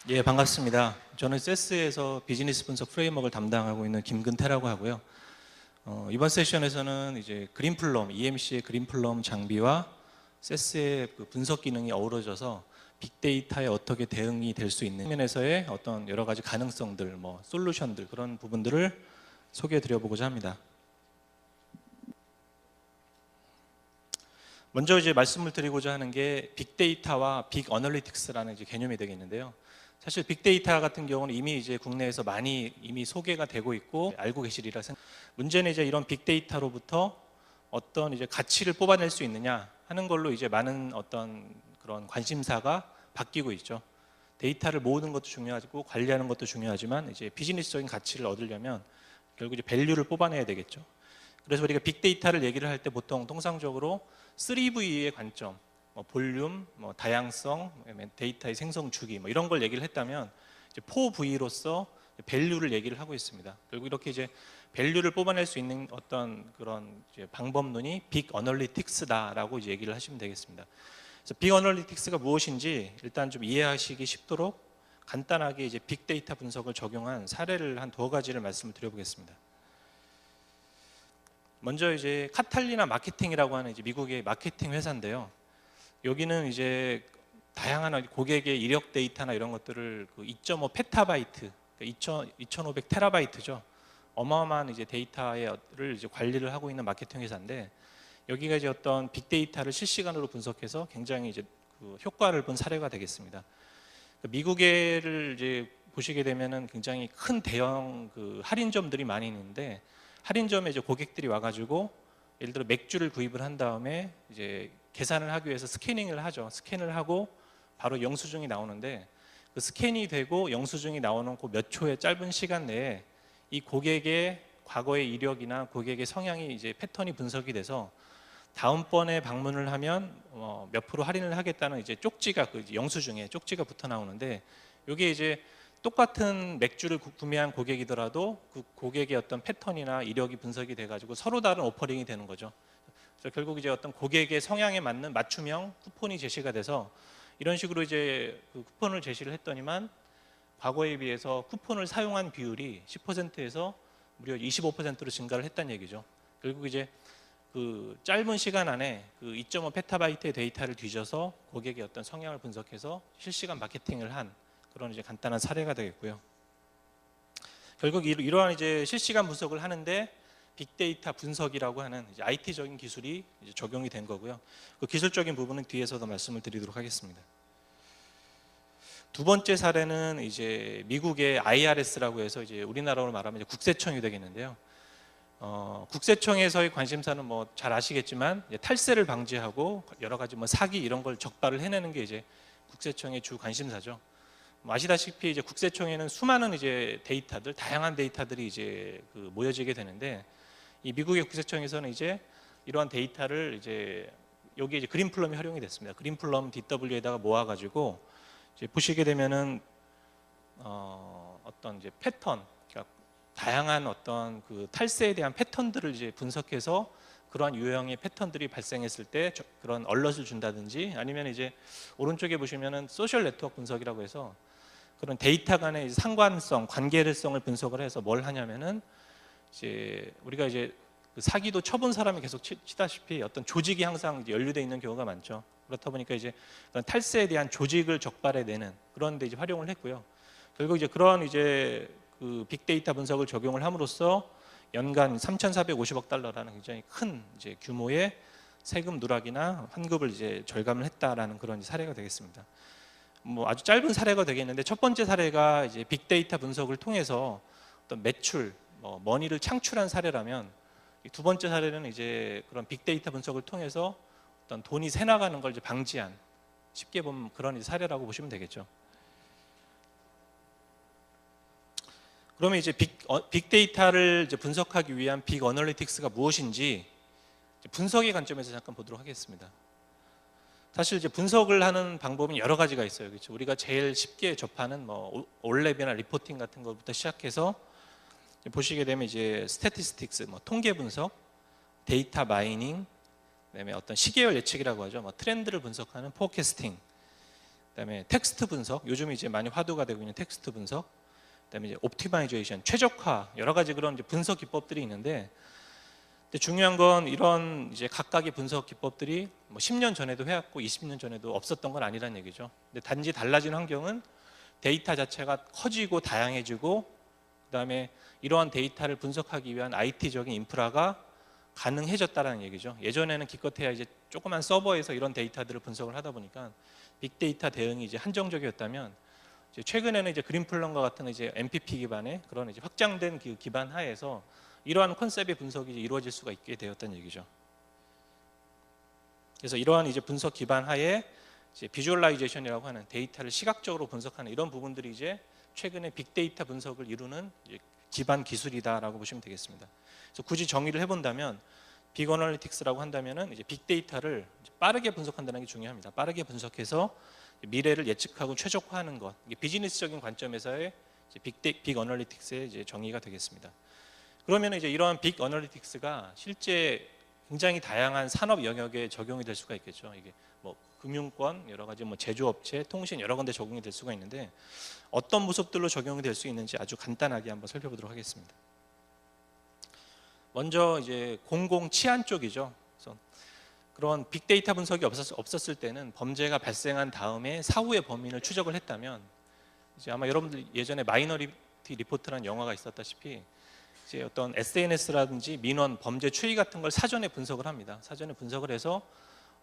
예, 반갑습니다. 저는 세스에서 비즈니스 분석 프레임워크를 담당하고 있는 김근태라고 하고요. 이번 세션에서는 이제 그린플럼, EMC의 그린플럼 장비와 세스의 그 분석 기능이 어우러져서 빅데이터에 어떻게 대응이 될 수 있는 면에서의 어떤 여러 가지 가능성들, 솔루션들 그런 부분들을 소개해 드려보고자 합니다. 먼저 이제 말씀을 드리고자 하는 게 빅데이터와 빅 어널리틱스라는 이제 개념이 되겠는데요. 사실 빅데이터 같은 경우는 이미 이제 국내에서 많이 이미 소개가 되고 있고 알고 계시리라 생각합니다. 문제는 이제 이런 빅데이터로부터 어떤 이제 가치를 뽑아낼 수 있느냐 하는 걸로 이제 많은 어떤 그런 관심사가 바뀌고 있죠. 데이터를 모으는 것도 중요하고 관리하는 것도 중요하지만 이제 비즈니스적인 가치를 얻으려면 결국 이제 밸류를 뽑아내야 되겠죠. 그래서 우리가 빅데이터를 얘기를 할 때 보통 통상적으로 3V의 관점, 볼륨, 다양성, 데이터의 생성 주기 이런 걸 얘기를 했다면 이제 4V로서 밸류를 얘기를 하고 있습니다. 결국 이렇게 이제 밸류를 뽑아낼 수 있는 어떤 그런 이제 방법론이 빅 어널리틱스다라고 이제 얘기를 하시면 되겠습니다. 그래서 빅 어널리틱스가 무엇인지 일단 좀 이해하시기 쉽도록 간단하게 이제 빅데이터 분석을 적용한 사례를 한 2가지를 말씀을 드려보겠습니다. 먼저 이제 카탈리나 마케팅이라고 하는 이제 미국의 마케팅 회사인데요. 여기는 이제 다양한 고객의 이력 데이터나 이런 것들을 2.5 페타바이트, 2,500 테라바이트죠. 어마어마한 이제 데이터를 이제 관리를 하고 있는 마케팅 회사인데 여기가 이제 어떤 빅데이터를 실시간으로 분석해서 굉장히 이제 그 효과를 본 사례가 되겠습니다. 미국에를 이제 보시게 되면은 굉장히 큰 대형 그 할인점들이 많이 있는데 할인점에 이제 고객들이 와가지고 예를 들어 맥주를 구입을 한 다음에 이제 계산을 하기 위해서 스캐닝을 하죠. 스캔을 하고 바로 영수증이 나오는데 그 스캔이 되고 영수증이 나오는 그 몇 초의 짧은 시간 내에 이 고객의 과거의 이력이나 고객의 성향이 이제 패턴이 분석이 돼서 다음번에 방문을 하면 몇 프로 할인을 하겠다는 이제 쪽지가 그 영수증에 쪽지가 붙어 나오는데 이게 이제 똑같은 맥주를 구매한 고객이더라도 그 고객의 어떤 패턴이나 이력이 분석이 돼가지고 서로 다른 오퍼링이 되는 거죠. 그래서 결국 이제 어떤 고객의 성향에 맞는 맞춤형 쿠폰이 제시가 돼서 이런 식으로 이제 그 쿠폰을 제시를 했더니만 과거에 비해서 쿠폰을 사용한 비율이 10%에서 무려 25%로 증가를 했다는 얘기죠. 결국 이제 그 짧은 시간 안에 그 2.5 페타바이트의 데이터를 뒤져서 고객의 어떤 성향을 분석해서 실시간 마케팅을 한 그런 이제 간단한 사례가 되겠고요. 결국 이러한 이제 실시간 분석을 하는데 빅데이터 분석이라고 하는 이제 IT적인 기술이 이제 적용이 된 거고요. 그 기술적인 부분은 뒤에서도 말씀을 드리도록 하겠습니다. 2번째 사례는 이제 미국의 IRS라고 해서 이제 우리나라로 말하면 이제 국세청이 되겠는데요. 국세청에서의 관심사는 뭐 잘 아시겠지만 탈세를 방지하고 여러 가지 뭐 사기 이런 걸 적발을 해내는 게 이제 국세청의 주 관심사죠. 아시다시피 이제 국세청에는 수많은 이제 데이터들, 다양한 데이터들이 이제 그 모여지게 되는데 이 미국의 국세청에서는 이제 이러한 데이터를 이제 여기 이제 그린플럼이 활용이 됐습니다. 그린플럼 DW에다가 모아가지고 이제 보시게 되면은 어떤 이제 패턴, 그러니까 다양한 어떤 그 탈세에 대한 패턴들을 이제 분석해서 그러한 유형의 패턴들이 발생했을 때 그런 얼럿을 준다든지 아니면 이제 오른쪽에 보시면은 소셜 네트워크 분석이라고 해서 그런 데이터 간의 상관성, 관계성을 분석을 해서 뭘 하냐면은 이제 우리가 이제 그 사기도 쳐본 사람이 계속 치다시피 어떤 조직이 항상 이제 연루되어 있는 경우가 많죠. 그렇다 보니까 이제 그런 탈세에 대한 조직을 적발해내는 그런 데 이제 활용을 했고요. 결국 이제 그런 이제 그 빅데이터 분석을 적용을 함으로써 연간 3,450억 달러라는 굉장히 큰 이제 규모의 세금 누락이나 환급을 이제 절감을 했다라는 그런 사례가 되겠습니다. 뭐 아주 짧은 사례가 되겠는데 첫 번째 사례가 이제 빅데이터 분석을 통해서 어떤 매출, 머니를 창출한 사례라면 이 2번째 사례는 이제 그런 빅데이터 분석을 통해서 어떤 돈이 새 나가는 걸 이제 방지한 쉽게 보면 그런 사례라고 보시면 되겠죠. 그러면 이제 빅데이터를 이제 분석하기 위한 빅 어널리틱스가 무엇인지 분석의 관점에서 잠깐 보도록 하겠습니다. 사실 이제 분석을 하는 방법은 여러 가지가 있어요. 그렇죠? 우리가 제일 쉽게 접하는 뭐 올랩이나 리포팅 같은 것부터 시작해서 보시게 되면 이제 스태티스틱스, 뭐 통계 분석, 데이터 마이닝, 그다음에 어떤 시계열 예측이라고 하죠. 뭐 트렌드를 분석하는 포캐스팅, 그다음에 텍스트 분석, 요즘 이제 많이 화두가 되고 있는 텍스트 분석, 그다음에 이제 옵티마이제이션, 최적화, 여러 가지 그런 이제 분석 기법들이 있는데, 근데 중요한 건 이런 이제 각각의 분석 기법들이 뭐 10년 전에도 해왔고 20년 전에도 없었던 건 아니란 얘기죠. 근데 단지 달라진 환경은 데이터 자체가 커지고 다양해지고, 그다음에 이러한 데이터를 분석하기 위한 IT적인 인프라가 가능해졌다는 얘기죠. 예전에는 기껏해야 이제 조그만 서버에서 이런 데이터들을 분석을 하다 보니까 빅데이터 대응이 이제 한정적이었다면, 이제 최근에는 이제 그린플런과 같은 이제 MPP 기반의 그런 이제 확장된 그 기반 하에서 이러한 컨셉의 분석이 이제 이루어질 수가 있게 되었다는 얘기죠. 그래서 이러한 이제 분석 기반 하에 이제 비주얼라이제이션이라고 하는 데이터를 시각적으로 분석하는 이런 부분들이 이제 최근에 빅데이터 분석을 이루는 이제 기반 기술이다라고 보시면 되겠습니다. 그래서 굳이 정의를 해본다면 빅 어널리틱스라고 한다면은 이제 빅데이터를 빠르게 분석한다는 게 중요합니다. 빠르게 분석해서 미래를 예측하고 최적화하는 것, 이게 비즈니스적인 관점에서의 빅 어널리틱스의 이제 정의가 되겠습니다. 그러면 이제 이러한 빅 어널리틱스가 실제 굉장히 다양한 산업 영역에 적용이 될 수가 있겠죠. 이게 뭐 금융권, 여러 가지 뭐 제조업체, 통신 여러 군데 적용이 될 수가 있는데, 어떤 모습들로 적용이 될 수 있는지 아주 간단하게 한번 살펴보도록 하겠습니다. 먼저 이제 공공 치안 쪽이죠. 그래서 그런 빅데이터 분석이 없었을 때는 범죄가 발생한 다음에 사후의 범인을 추적을 했다면, 이제 아마 여러분들 예전에 마이너리티 리포트라는 영화가 있었다시피 이제 어떤 SNS라든지 민원, 범죄 추이 같은 걸 사전에 분석을 합니다. 사전에 분석을 해서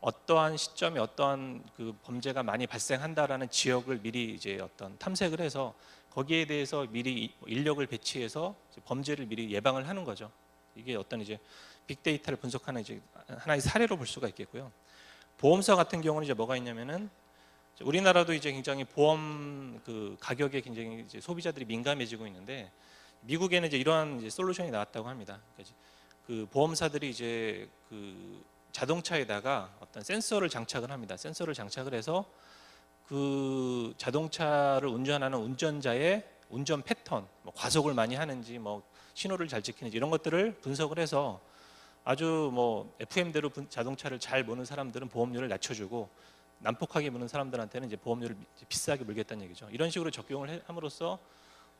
어떠한 시점에 어떠한 그 범죄가 많이 발생한다라는 지역을 미리 이제 어떤 탐색을 해서 거기에 대해서 미리 인력을 배치해서 범죄를 미리 예방을 하는 거죠. 이게 어떤 이제 빅데이터를 분석하는 이제 하나의 사례로 볼 수가 있겠고요. 보험사 같은 경우는 이제 뭐가 있냐면은, 우리나라도 이제 굉장히 보험 그 가격에 굉장히 이제 소비자들이 민감해지고 있는데, 미국에는 이제 이러한 이제 솔루션이 나왔다고 합니다. 그러니까 그 보험사들이 이제 그 자동차에다가 어떤 센서를 장착을 합니다. 센서를 장착을 해서 그 자동차를 운전하는 운전자의 운전 패턴, 뭐 과속을 많이 하는지, 뭐 신호를 잘 지키는지 이런 것들을 분석을 해서 아주 뭐 FM대로 자동차를 잘 모는 사람들은 보험료를 낮춰주고, 난폭하게 모는 사람들한테는 이제 보험료를 비싸게 물겠다는 얘기죠. 이런 식으로 적용을 함으로써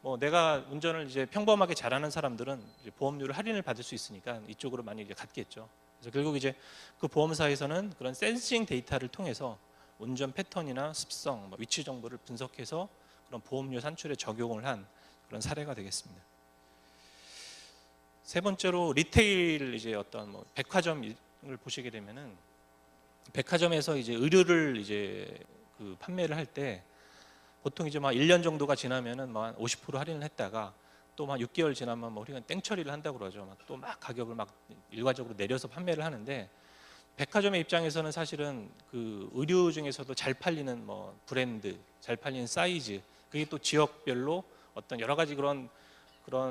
뭐 내가 운전을 이제 평범하게 잘하는 사람들은 이제 보험료를 할인을 받을 수 있으니까 이쪽으로 많이 이제 갔겠죠. 그래서 결국 이제 그 보험사에서는 그런 센싱 데이터를 통해서 운전 패턴이나 습성, 뭐 위치 정보를 분석해서 그런 보험료 산출에 적용을 한 그런 사례가 되겠습니다. 세 번째로 리테일, 이제 어떤 뭐 백화점을 보시게 되면은 백화점에서 이제 의류를 이제 그 판매를 할 때 보통 이제 막 1년 정도가 지나면은 막 50% 할인을 했다가 또 막 6개월 지나면 뭐 우리가 땡처리를 한다고 그러죠. 또 막 가격을 막 일괄적으로 내려서 판매를 하는데, 백화점의 입장에서는 사실은 그 의류 중에서도 잘 팔리는 뭐 브랜드, 잘 팔리는 사이즈, 그게 또 지역별로 어떤 여러 가지 그런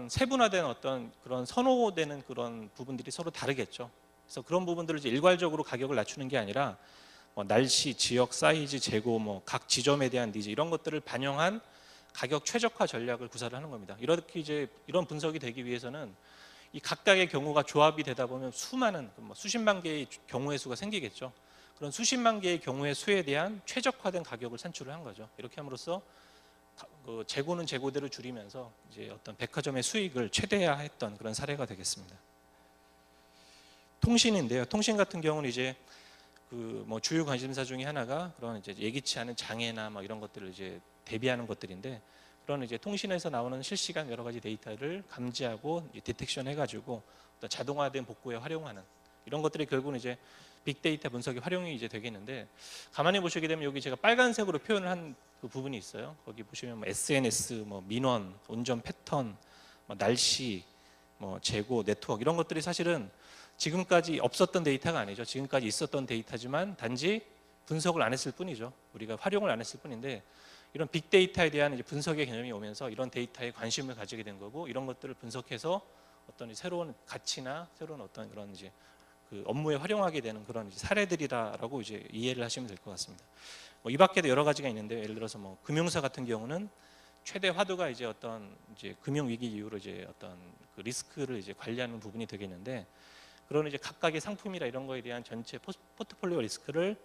세분화된 어떤 그런 선호되는 그런 부분들이 서로 다르겠죠. 그래서 그런 부분들을 이제 일괄적으로 가격을 낮추는 게 아니라 뭐 날씨, 지역, 사이즈, 재고, 뭐 각 지점에 대한 니즈 이런 것들을 반영한 가격 최적화 전략을 구사를 하는 겁니다. 이렇게 이제 이런 분석이 되기 위해서는 이 각각의 경우가 조합이 되다 보면 수많은 뭐 수십만 개의 경우의 수가 생기겠죠. 그런 수십만 개의 경우의 수에 대한 최적화된 가격을 산출을 한 거죠. 이렇게 함으로써 그 재고는 재고대로 줄이면서 이제 어떤 백화점의 수익을 최대화했던 그런 사례가 되겠습니다. 통신인데요. 통신 같은 경우는 이제 그 뭐 주요 관심사 중에 하나가 그런 이제 예기치 않은 장애나 뭐 이런 것들을 이제 대비하는 것들인데, 그런 이제 통신에서 나오는 실시간 여러 가지 데이터를 감지하고 디텍션 해가지고 자동화된 복구에 활용하는 이런 것들이 결국은 이제 빅데이터 분석의 활용이 이제 되겠는데, 가만히 보시게 되면 여기 제가 빨간색으로 표현을 한 그 부분이 있어요. 거기 보시면 뭐 SNS, 뭐 민원, 운전 패턴, 뭐 날씨, 뭐 재고, 네트워크 이런 것들이 사실은 지금까지 없었던 데이터가 아니죠. 지금까지 있었던 데이터지만 단지 분석을 안 했을 뿐이죠. 우리가 활용을 안 했을 뿐인데, 이런 빅데이터에 대한 이제 분석의 개념이 오면서 이런 데이터에 관심을 가지게 된 거고, 이런 것들을 분석해서 어떤 새로운 가치나 새로운 어떤 그런 이제 그 업무에 활용하게 되는 그런 이제 사례들이라고 이제 이해를 하시면 될 것 같습니다. 뭐 이 밖에도 여러 가지가 있는데, 예를 들어서 뭐 금융사 같은 경우는 최대 화두가 이제 어떤 이제 금융 위기 이후로 이제 어떤 그 리스크를 이제 관리하는 부분이 되겠는데, 그런 이제 각각의 상품이나 이런 거에 대한 전체 포트폴리오 리스크를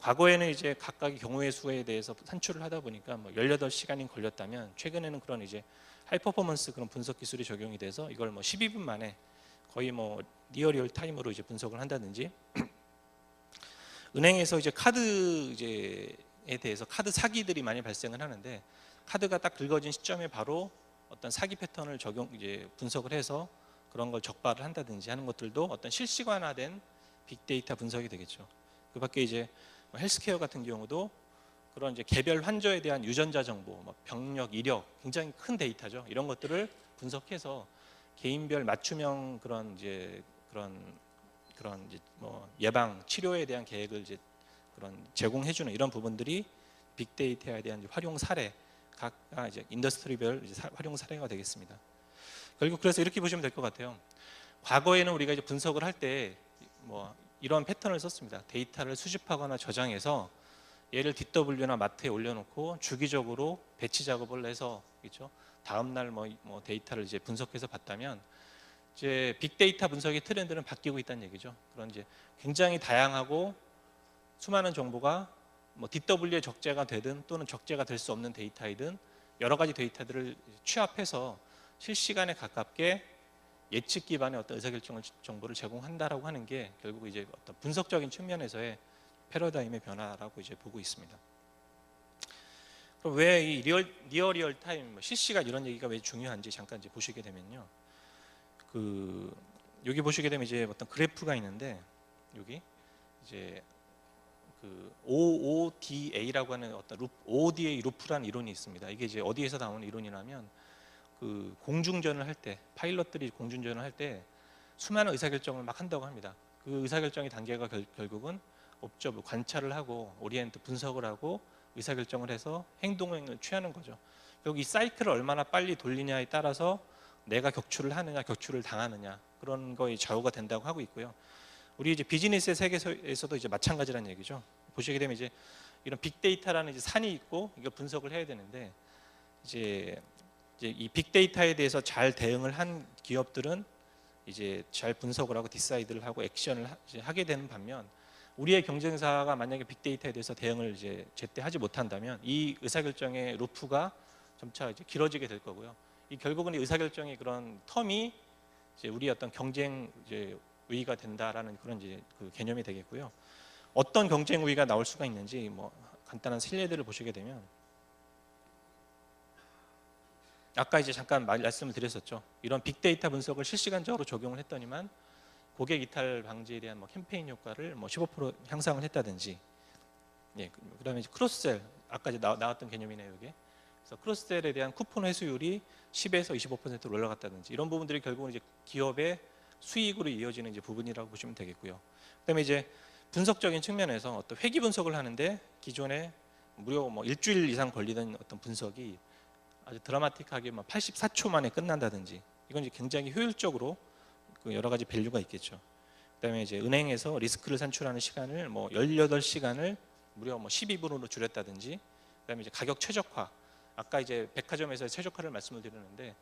과거에는 이제 각각의 경우의 수에 대해서 산출을 하다 보니까 뭐 18시간이 걸렸다면 최근에는 그런 이제 하이 퍼포먼스 그런 분석 기술이 적용이 돼서 이걸 뭐 12분 만에 거의 뭐 리얼 타임으로 이제 분석을 한다든지, 은행에서 이제 카드 이제에 대해서 카드 사기들이 많이 발생을 하는데, 카드가 딱 긁어진 시점에 바로 어떤 사기 패턴을 이제 분석을 해서 그런 걸 적발을 한다든지 하는 것들도 어떤 실시간화된 빅데이터 분석이 되겠죠. 그밖에 이제 헬스케어 같은 경우도 그런 이제 개별 환자에 대한 유전자 정보, 뭐 병력, 이력, 굉장히 큰 데이터죠. 이런 것들을 분석해서 개인별 맞춤형 그런 이제 뭐 예방 치료에 대한 계획을 이제 그런 제공해주는 이런 부분들이 빅데이터에 대한 활용 사례, 각각 이제 인더스트리별 활용 사례가 되겠습니다. 결국 그래서 이렇게 보시면 될 것 같아요. 과거에는 우리가 이제 분석을 할 때 뭐 이런 패턴을 썼습니다. 데이터를 수집하거나 저장해서 얘를 DW나 마트에 올려놓고 주기적으로 배치 작업을 해서, 그렇죠? 다음 날 뭐 데이터를 이제 분석해서 봤다면, 이제 빅데이터 분석의 트렌드는 바뀌고 있다는 얘기죠. 그런 이제 굉장히 다양하고 수많은 정보가 뭐 DW의 적재가 되든 또는 적재가 될 수 없는 데이터이든 여러 가지 데이터들을 취합해서 실시간에 가깝게 예측 기반의 어떤 의사결정 정보를 제공한다라고 하는 게 결국 이제 어떤 분석적인 측면에서의 패러다임의 변화라고 이제 보고 있습니다. 그럼 왜 이 리얼 타임, 실시간 이런 얘기가 왜 중요한지 잠깐 이제 보시게 되면요. 여기 보시게 되면 이제 어떤 그래프가 있는데, 여기 이제 OODA라고 하는 어떤 OODA 루프라는 이론이 있습니다. 이게 이제 어디에서 나오는 이론이냐면, 공중전을 할 때, 파일럿들이 공중전을 할 때 수많은 의사결정을 막 한다고 합니다. 그 의사결정의 단계가 결국은 옵저브, 관찰을 하고 오리엔트 분석을 하고 의사결정을 해서 행동을 취하는 거죠. 결국 이 사이클을 얼마나 빨리 돌리냐에 따라서 내가 격추를 하느냐 격추를 당하느냐 그런 거에 좌우가 된다고 하고 있고요. 우리 이제 비즈니스의 세계에서도 이제 마찬가지라는 얘기죠. 보시게 되면 이제 이런 빅데이터라는 이제 산이 있고 이걸 분석을 해야 되는데, 이제 이 빅데이터에 대해서 잘 대응을 한 기업들은 이제 잘 분석을 하고 디사이드를 하고 액션을 하게 되는 반면, 우리의 경쟁사가 만약에 빅데이터에 대해서 대응을 이제 제때 하지 못한다면 이 의사결정의 루프가 점차 이제 길어지게 될 거고요. 이 결국은 이 의사결정의 그런 텀이 이제 우리의 어떤 경쟁 이제 우위가 된다라는 그런 이제 그 개념이 되겠고요. 어떤 경쟁 우위가 나올 수가 있는지 뭐 간단한 사례들을 보시게 되면, 아까 이제 잠깐 말씀을 드렸었죠. 이런 빅데이터 분석을 실시간적으로 적용을 했더니만 고객 이탈 방지에 대한 뭐 캠페인 효과를 뭐 15% 향상을 했다든지, 예, 그다음에 이제 크로스셀, 아까 이제 나왔던 개념이네요, 이게. 그래서 크로스셀에 대한 쿠폰 회수율이 10에서 25%로 올라갔다든지, 이런 부분들이 결국은 이제 기업의 수익으로 이어지는 이제 부분이라고 보시면 되겠고요. 그다음에 이제 분석적인 측면에서 어떤 회귀 분석을 하는데 기존에 무려 뭐 일주일 이상 걸리던 어떤 분석이 아주 드라마틱하게 84초 만에 끝난다든지, 이건 이제 굉장히 효율적으로 여러 가지 밸류가 있겠죠. 그다음에 이제 은행에서 리스크를 산출하는 시간을 뭐 18시간을 무려 뭐 12분으로 줄였다든지, 그다음에 이제 가격 최적화, 아까 이제 백화점에서 최적화를 말씀을 드렸는데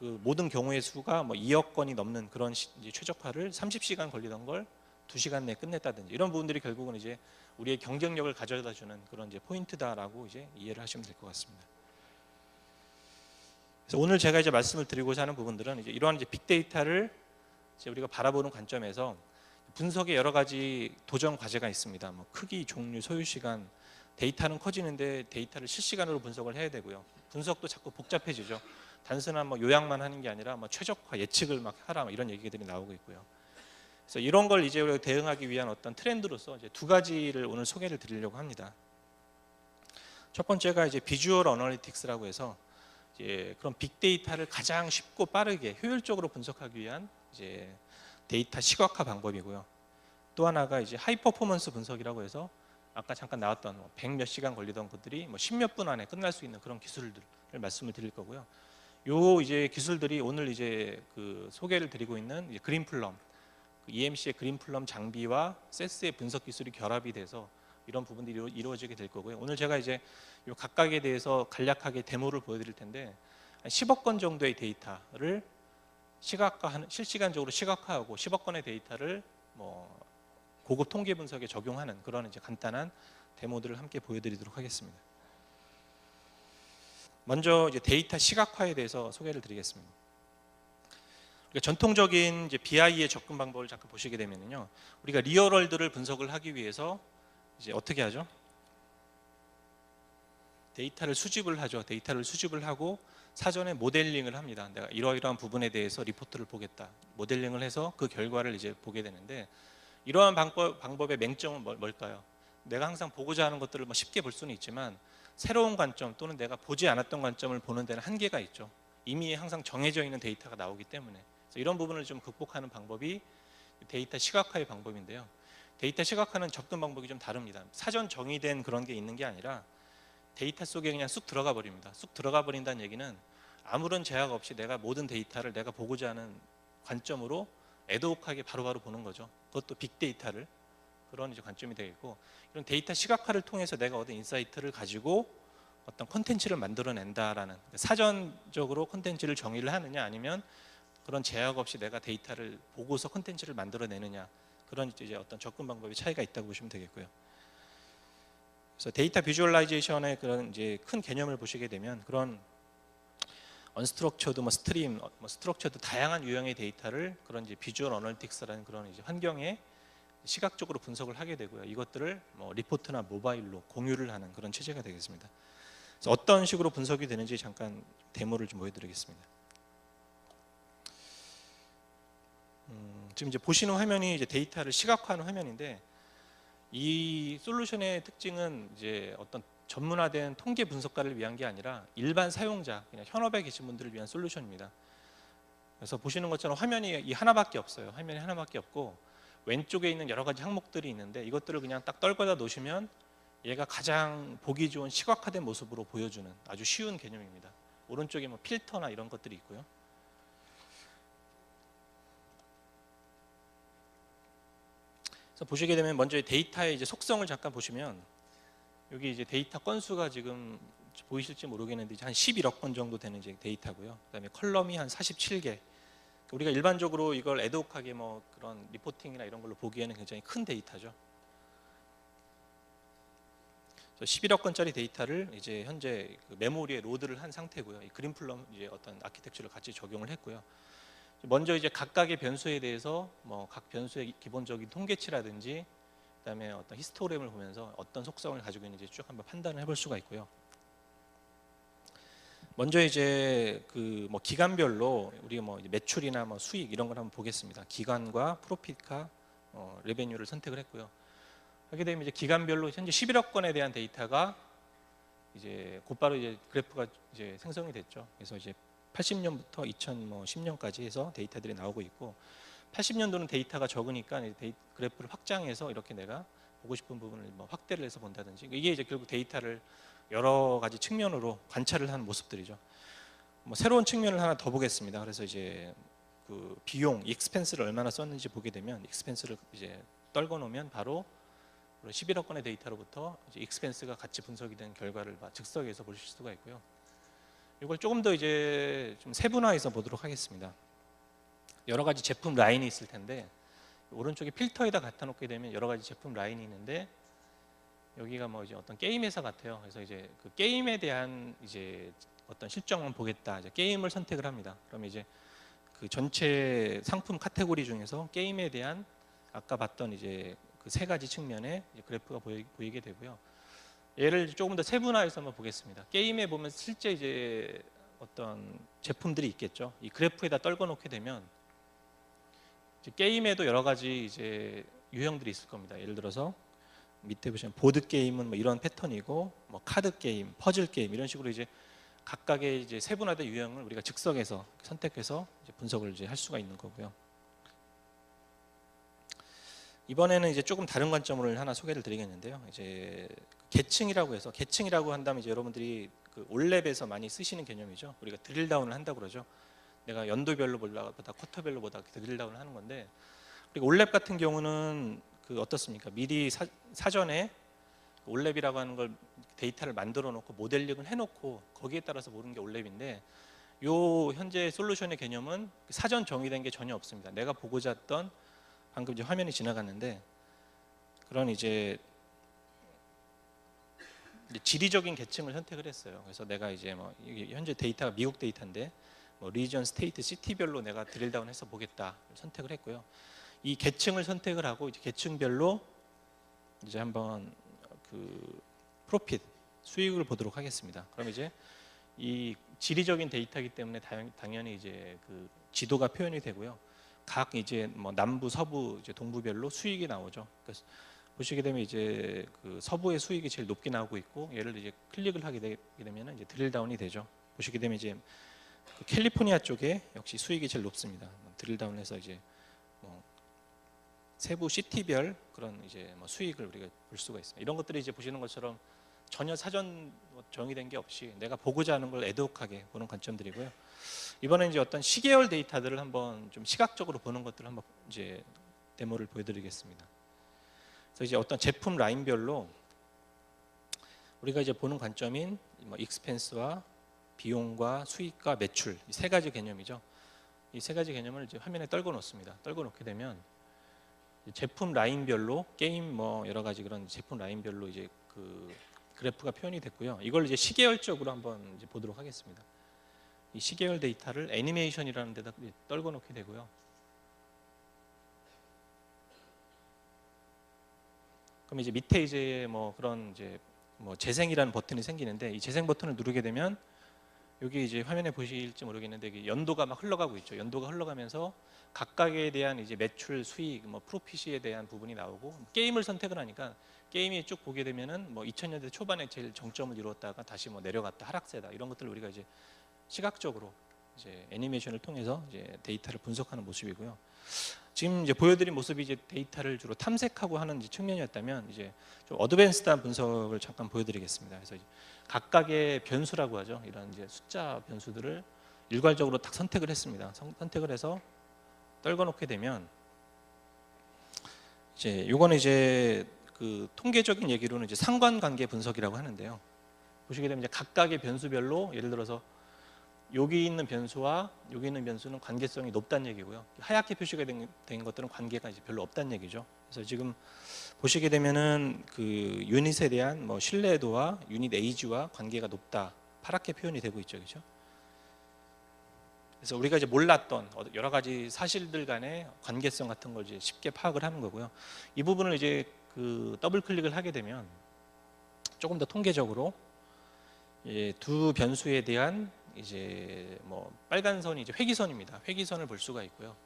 그 모든 경우의 수가 뭐 2억 건이 넘는 그런 이제 최적화를 30시간 걸리던 걸 2시간 내에 끝냈다든지, 이런 부분들이 결국은 이제 우리의 경쟁력을 가져다주는 그런 이제 포인트다라고 이제 이해를 하시면 될 것 같습니다. 그래서 오늘 제가 이제 말씀을 드리고자 하는 부분들은 이제 이러한 이제 빅데이터를 이제 우리가 바라보는 관점에서 분석의 여러 가지 도전 과제가 있습니다. 뭐 크기, 종류, 소요 시간, 데이터는 커지는데 데이터를 실시간으로 분석을 해야 되고요. 분석도 자꾸 복잡해지죠. 단순한 뭐 요약만 하는 게 아니라 뭐 최적화, 예측을 막 하라 이런 얘기들이 나오고 있고요. 그래서 이런 걸 이제 우리가 대응하기 위한 어떤 트렌드로서 이제 두 가지를 오늘 소개를 드리려고 합니다. 첫 번째가 이제 비주얼 어널리틱스라고 해서 이제 그런 빅데이터를 가장 쉽고 빠르게 효율적으로 분석하기 위한 이제 데이터 시각화 방법이고요. 또 하나가 이제 하이 퍼포먼스 분석이라고 해서 아까 잠깐 나왔던 100몇 시간 걸리던 것들이 뭐 10몇 분 안에 끝날 수 있는 그런 기술들을 말씀을 드릴 거고요. 요 이제 기술들이 오늘 이제 그 소개를 드리고 있는 이제 그린플럼, EMC의 그린플럼 장비와 세스의 분석 기술이 결합이 돼서 이런 부분들이 이루어지게 될 거고요. 오늘 제가 이제 요 각각에 대해서 간략하게 데모를 보여드릴 텐데, 한 10억 건 정도의 데이터를 실시간적으로 시각화하고 10억 건의 데이터를 뭐 고급 통계 분석에 적용하는 그런 이제 간단한 데모들을 함께 보여드리도록 하겠습니다. 먼저 이제 데이터 시각화에 대해서 소개를 드리겠습니다. 그러니까 전통적인 이제 BI의 접근 방법을 잠깐 보시게 되면요, 우리가 리얼월드를 분석을 하기 위해서 이제 어떻게 하죠? 데이터를 수집을 하죠. 데이터를 수집을 하고 사전에 모델링을 합니다. 내가 이러이러한 부분에 대해서 리포트를 보겠다. 모델링을 해서 그 결과를 이제 보게 되는데, 이러한 방법의 맹점은 뭘까요? 내가 항상 보고자 하는 것들을 뭐 쉽게 볼 수는 있지만 새로운 관점 또는 내가 보지 않았던 관점을 보는 데는 한계가 있죠. 이미 항상 정해져 있는 데이터가 나오기 때문에. 그래서 이런 부분을 좀 극복하는 방법이 데이터 시각화의 방법인데요. 데이터 시각화는 접근 방법이 좀 다릅니다. 사전 정의된 그런 게 있는 게 아니라 데이터 속에 그냥 쑥 들어가 버립니다. 쑥 들어가 버린다는 얘기는 아무런 제약 없이 내가 모든 데이터를 내가 보고자 하는 관점으로 애드호크하게 바로바로 보는 거죠. 그것도 빅데이터를, 그런 이제 관점이 되겠고, 이런 데이터 시각화를 통해서 내가 얻은 인사이트를 가지고 어떤 콘텐츠를 만들어낸다라는, 사전적으로 콘텐츠를 정의를 하느냐 아니면 그런 제약 없이 내가 데이터를 보고서 콘텐츠를 만들어내느냐, 그런 이제 어떤 접근 방법의 차이가 있다고 보시면 되겠고요. 그래서 데이터 비주얼라이제이션의 그런 이제 큰 개념을 보시게 되면 그런 언스트럭처드, 스트림, 스트럭처드 다양한 유형의 데이터를 그런 이제 비주얼 어널리틱스라는 그런 이제 환경에 시각적으로 분석을 하게 되고요. 이것들을 리포트나 모바일로 공유를 하는 그런 체제가 되겠습니다. 그래서 어떤 식으로 분석이 되는지 잠깐 데모를 좀 보여드리겠습니다. 지금 이제 보시는 화면이 이제 데이터를 시각화하는 화면인데, 이 솔루션의 특징은 이제 어떤 전문화된 통계 분석가를 위한 게 아니라 일반 사용자, 그냥 현업에 계신 분들을 위한 솔루션입니다. 그래서 보시는 것처럼 화면이 이 하나밖에 없어요. 화면이 하나밖에 없고 왼쪽에 있는 여러 가지 항목들이 있는데, 이것들을 그냥 딱 떨궈다 놓으시면 얘가 가장 보기 좋은 시각화된 모습으로 보여주는 아주 쉬운 개념입니다. 오른쪽에 뭐 필터나 이런 것들이 있고요. 그래서 보시게 되면 먼저 데이터의 이제 속성을 잠깐 보시면, 여기 이제 데이터 건수가 지금 보이실지 모르겠는데 한 11억 건 정도 되는 이제 데이터고요. 그다음에 컬럼이 한 47개. 우리가 일반적으로 이걸 애드호크하게 뭐 그런 리포팅이나 이런 걸로 보기에는 굉장히 큰 데이터죠. 11억 건짜리 데이터를 이제 현재 그 메모리에 로드를 한 상태고요. 이 그린플럼 이제 어떤 아키텍처를 같이 적용을 했고요. 먼저 이제 각각의 변수에 대해서 뭐 각 변수의 기본적인 통계치라든지 그다음에 어떤 히스토그램을 보면서 어떤 속성을 가지고 있는지 쭉 한번 판단을 해볼 수가 있고요. 먼저 이제 그 뭐 기간별로 우리가 뭐 매출이나 뭐 수익 이런 걸 한번 보겠습니다. 기간과 프로핏과 레베뉴를 선택을 했고요. 하게 되면 이제 기간별로 현재 11억 건에 대한 데이터가 이제 곧바로 이제 그래프가 이제 생성이 됐죠. 그래서 이제 80년부터 2010년까지 해서 데이터들이 나오고 있고, 80년도는 데이터가 적으니까 그래프를 확장해서 이렇게 내가 보고 싶은 부분을 뭐 확대를 해서 본다든지, 이게 이제 결국 데이터를 여러 가지 측면으로 관찰을 하는 모습들이죠. 뭐 새로운 측면을 하나 더 보겠습니다. 그래서 이제 그 비용, 익스펜스를 얼마나 썼는지 보게 되면, 익스펜스를 이제 떨궈 놓으면 바로 11억 건의 데이터로부터 이제 익스펜스가 같이 분석이 된 결과를 즉석에서 보실 수가 있고요. 이걸 조금 더 이제 좀 세분화해서 보도록 하겠습니다. 여러 가지 제품 라인이 있을 텐데, 오른쪽에 필터에다 갖다 놓게 되면 여러 가지 제품 라인이 있는데, 여기가 뭐 이제 어떤 게임 회사 같아요. 그래서 이제 그 게임에 대한 이제 어떤 실적만 보겠다. 이제 게임을 선택을 합니다. 그러면 이제 그 전체 상품 카테고리 중에서 게임에 대한 아까 봤던 이제 그 세 가지 측면의 그래프가 보이게 되고요. 얘를 조금 더 세분화해서 한번 보겠습니다. 게임에 보면 실제 이제 어떤 제품들이 있겠죠. 이 그래프에다 떨궈 놓게 되면 이제 게임에도 여러 가지 이제 유형들이 있을 겁니다. 예를 들어서 밑에 보시면 보드 게임은 뭐 이런 패턴이고, 뭐 카드 게임, 퍼즐 게임 이런 식으로 이제 각각의 이제 세분화된 유형을 우리가 즉석에서 선택해서 이제 분석을 이제 할 수가 있는 거고요. 이번에는 이제 조금 다른 관점을 하나 소개를 드리겠는데요. 이제 계층이라고 해서, 계층이라고 한다면 이제 여러분들이 그 올랩에서 많이 쓰시는 개념이죠. 우리가 드릴다운을 한다고 그러죠. 내가 연도별로 보다 쿼터별로 보다 드릴다운을 하는 건데, 그리고 올랩 같은 경우는 그 어떻습니까? 미리 사전에 올랩이라고 하는 걸 데이터를 만들어 놓고 모델링을 해놓고 거기에 따라서 보는 게 올랩인데, 요 현재 솔루션의 개념은 사전 정의된 게 전혀 없습니다. 내가 보고자 했던, 방금 이제 화면이 지나갔는데 그런 이제 지리적인 계층을 선택을 했어요. 그래서 내가 이제 뭐 이게 현재 데이터가 미국 데이터인데 뭐 리전, 스테이트, 시티별로 내가 드릴다운해서 보겠다 선택을 했고요. 이 계층을 선택을 하고 이제 계층별로 이제 한번 그 프로핏 수익을 보도록 하겠습니다. 그럼 이제 이 지리적인 데이터이기 때문에 당연히 이제 그 지도가 표현이 되고요. 각 이제 뭐 남부, 서부, 이제 동부별로 수익이 나오죠. 그래서 보시게 되면 이제 그 서부의 수익이 제일 높게 나오고 있고, 얘를 이제 클릭을 하게 되면 이제 드릴 다운이 되죠. 보시게 되면 이제 그 캘리포니아 쪽에 역시 수익이 제일 높습니다. 드릴 다운해서 이제 뭐 세부 시티별 그런 이제 뭐 수익을 우리가 볼 수가 있습니다. 이런 것들이 이제 보시는 것처럼 전혀 사전 정의된 게 없이 내가 보고자 하는 걸 애드호크하게 보는 관점들이고요. 이번에 이제 어떤 시계열 데이터들을 한번 좀 시각적으로 보는 것들을 한번 이제 데모를 보여드리겠습니다. 그래서 이제 어떤 제품 라인별로 우리가 이제 보는 관점인 뭐 익스펜스와 비용과 수익과 매출 이 세 가지 개념이죠. 이 세 가지 개념을 이제 화면에 떨궈 놓습니다. 떨궈 놓게 되면 제품 라인별로 게임 뭐 여러 가지 그런 제품 라인별로 이제 그 그래프가 표현이 됐고요. 이걸 이제 시계열적으로 한번 이제 보도록 하겠습니다. 이 시계열 데이터를 애니메이션이라는 데다 떨궈 놓게 되고요. 그럼 이제 밑에 이제 뭐 그런 이제 뭐 재생이라는 버튼이 생기는데 이 재생 버튼을 누르게 되면 여기 이제 화면에 보실지 모르겠는데 이게 연도가 막 흘러가고 있죠. 연도가 흘러가면서 각각에 대한 이제 매출, 수익, 뭐 프로핏에 대한 부분이 나오고 게임을 선택을 하니까 게임이 쭉 보게 되면은 뭐 2000년대 초반에 제일 정점을 이루었다가 다시 뭐 내려갔다 하락세다 이런 것들을 우리가 이제 시각적으로 이제 애니메이션을 통해서 이제 데이터를 분석하는 모습이고요. 지금 이제 보여드린 모습이 이제 데이터를 주로 탐색하고 하는 측면이었다면 이제 좀 어드밴스드한 분석을 잠깐 보여드리겠습니다. 그래서 이제 각각의 변수라고 하죠. 이런 이제 숫자 변수들을 일괄적으로 딱 선택을 했습니다. 선택을 해서 떨궈놓게 되면 이제 요거는 이제 그 통계적인 얘기로는 이제 상관관계 분석이라고 하는데요. 보시게 되면 이제 각각의 변수별로 예를 들어서 여기 있는 변수와 여기 있는 변수는 관계성이 높다는 얘기고요. 하얗게 표시가 된 것들은 관계가 이제 별로 없다는 얘기죠. 그래서 지금 보시게 되면은 그 유닛에 대한 뭐 신뢰도와 유닛 에이지와 관계가 높다. 파랗게 표현이 되고 있죠, 그렇죠? 그래서 우리가 이제 몰랐던 여러 가지 사실들 간의 관계성 같은 걸 이제 쉽게 파악을 하는 거고요. 이 부분을 이제 그 더블 클릭을 하게 되면 조금 더 통계적으로 두 변수에 대한 이제 뭐 빨간 선이 이제 회귀선입니다. 회귀선을 볼 수가 있고요.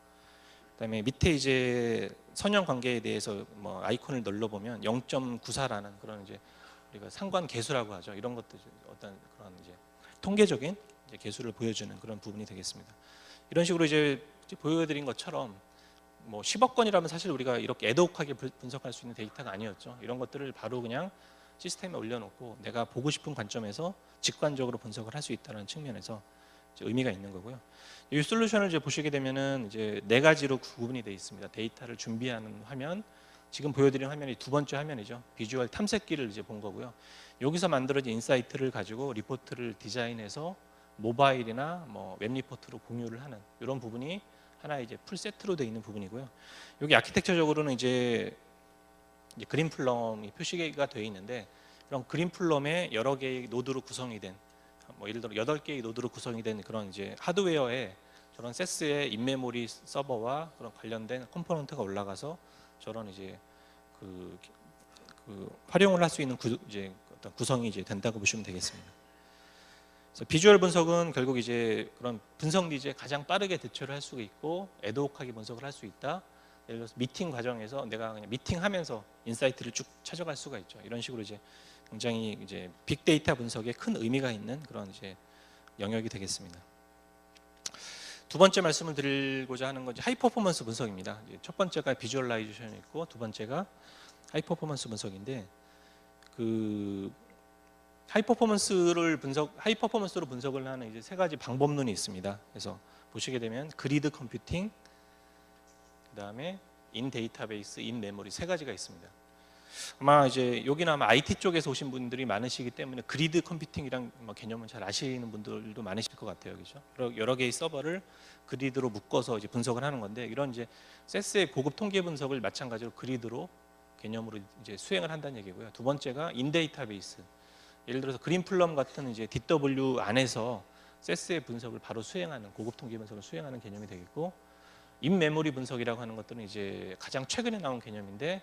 그다음에 밑에 이제 선형 관계에 대해서 뭐 아이콘을 눌러보면 0.94라는 그런 이제 우리가 상관 계수라고 하죠. 이런 것들 어떤 그런 이제 통계적인 이제 계수를 보여주는 그런 부분이 되겠습니다. 이런 식으로 이제 보여드린 것처럼 뭐 10억 건이라면 사실 우리가 이렇게 애드호크하게 분석할 수 있는 데이터가 아니었죠. 이런 것들을 바로 그냥 시스템에 올려놓고 내가 보고 싶은 관점에서 직관적으로 분석을 할 수 있다는 측면에서 의미가 있는 거고요. 이 솔루션을 이제 보시게 되면은 이제 네 가지로 구분이 되어 있습니다. 데이터를 준비하는 화면, 지금 보여드린 화면이 두 번째 화면이죠. 비주얼 탐색기를 이제 본 거고요. 여기서 만들어진 인사이트를 가지고 리포트를 디자인해서 모바일이나 뭐 웹 리포트로 공유를 하는 이런 부분이 하나 이제 풀 세트로 되어 있는 부분이고요. 여기 아키텍처적으로는 이제 그린플럼이 표시가 되어 있는데 그런 그린플럼에 여러 개의 노드로 구성이 된 뭐 예를 들어 8개의 노드로 구성이 된 그런 이제 하드웨어에 저런 세스의 인메모리 서버와 그런 관련된 컴포넌트가 올라가서 저런 이제 그 활용을 할 수 있는 이제 어떤 구성이 이제 된다고 보시면 되겠습니다. 그래서 비주얼 분석은 결국 이제 그런 분석 니즈에 가장 빠르게 대처를 할 수가 있고 애드호크하게 분석을 할 수 있다. 예를 들어서 미팅 과정에서 내가 그냥 미팅하면서 인사이트를 쭉 찾아갈 수가 있죠. 이런 식으로 이제 굉장히 이제 빅데이터 분석에 큰 의미가 있는 그런 이제 영역이 되겠습니다. 두 번째 말씀을 드리고자 하는 건 이제 하이 퍼포먼스 분석입니다. 첫 번째가 비주얼라이제션이 있고 두 번째가 하이 퍼포먼스 분석인데 그 하이 퍼포먼스로 분석을 하는 이제 세 가지 방법론이 있습니다. 그래서 보시게 되면 그리드 컴퓨팅, 그다음에 인 데이터베이스, 인 메모리 세 가지가 있습니다. 아마 이제 여기는 아마 IT 쪽에서 오신 분들이 많으시기 때문에 그리드 컴퓨팅이란 뭐 개념은 잘 아시는 분들도 많으실 것 같아요, 그렇죠? 여러 개의 서버를 그리드로 묶어서 이제 분석을 하는 건데 이런 이제 세스의 고급 통계 분석을 마찬가지로 그리드로 개념으로 이제 수행을 한다는 얘기고요. 두 번째가 인 데이터베이스. 예를 들어서 그린플럼 같은 이제 DW 안에서 세스의 분석을 바로 수행하는 고급 통계 분석을 수행하는 개념이 되겠고, 인 메모리 분석이라고 하는 것들은 이제 가장 최근에 나온 개념인데,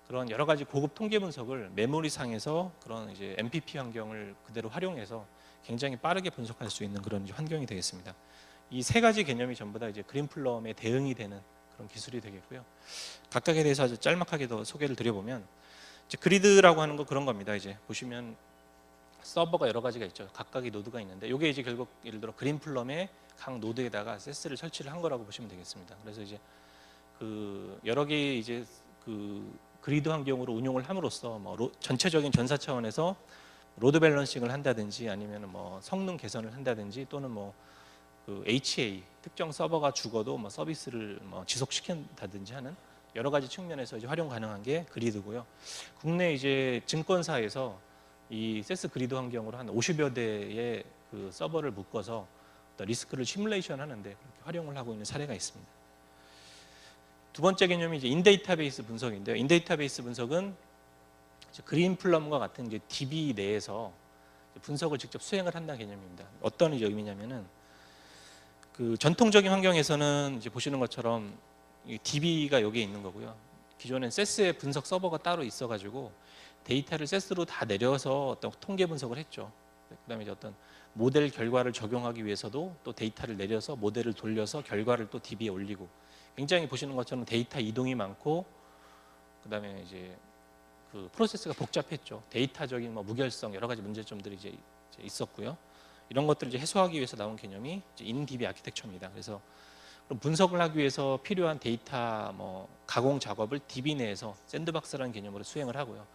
그런 여러 가지 고급 통계 분석을 메모리 상에서 그런 이제 MPP 환경을 그대로 활용해서 굉장히 빠르게 분석할 수 있는 그런 환경이 되겠습니다. 이 세 가지 개념이 전부 다 이제 그린플럼에 대응이 되는 그런 기술이 되겠고요. 각각에 대해서 아주 짤막하게 더 소개를 드려보면, 이제 그리드라고 하는 거 그런 겁니다. 이제 보시면 서버가 여러 가지가 있죠. 각각의 노드가 있는데, 이게 이제 결국 예를 들어 그린플럼의 각 노드에다가 세스를 설치를 한 거라고 보시면 되겠습니다. 그래서 이제 그 여러 개의 이제 그 그리드 환경으로 운용을 함으로써 뭐 전체적인 전사 차원에서 로드 밸런싱을 한다든지, 아니면 뭐 성능 개선을 한다든지, 또는 뭐 그 HA 특정 서버가 죽어도 뭐 서비스를 뭐 지속시킨다든지 하는 여러 가지 측면에서 이제 활용 가능한 게 그리드고요. 국내 이제 증권사에서 이 세스 그리드 환경으로 한 50여 대의 그 서버를 묶어서 리스크를 시뮬레이션 하는데 그렇게 활용을 하고 있는 사례가 있습니다. 두 번째 개념이 이제 인데이터베이스 분석인데요. 인데이터베이스 분석은 그린플럼과 같은 이제 DB 내에서 분석을 직접 수행을 한다는 개념입니다. 어떤 이제 의미냐면은, 그 전통적인 환경에서는 이제 보시는 것처럼 이 DB가 여기에 있는 거고요. 기존엔 세스의 분석 서버가 따로 있어가지고 데이터를 세스로 다 내려서 어떤 통계 분석을 했죠. 그다음에 이제 어떤 모델 결과를 적용하기 위해서도 또 데이터를 내려서 모델을 돌려서 결과를 또 DB에 올리고, 굉장히 보시는 것처럼 데이터 이동이 많고, 그다음에 이제 그 프로세스가 복잡했죠. 데이터적인 뭐 무결성 여러 가지 문제점들이 이제 있었고요. 이런 것들을 이제 해소하기 위해서 나온 개념이 이제 인DB 아키텍처입니다. 그래서 분석을 하기 위해서 필요한 데이터 뭐 가공 작업을 DB 내에서 샌드박스라는 개념으로 수행을 하고요.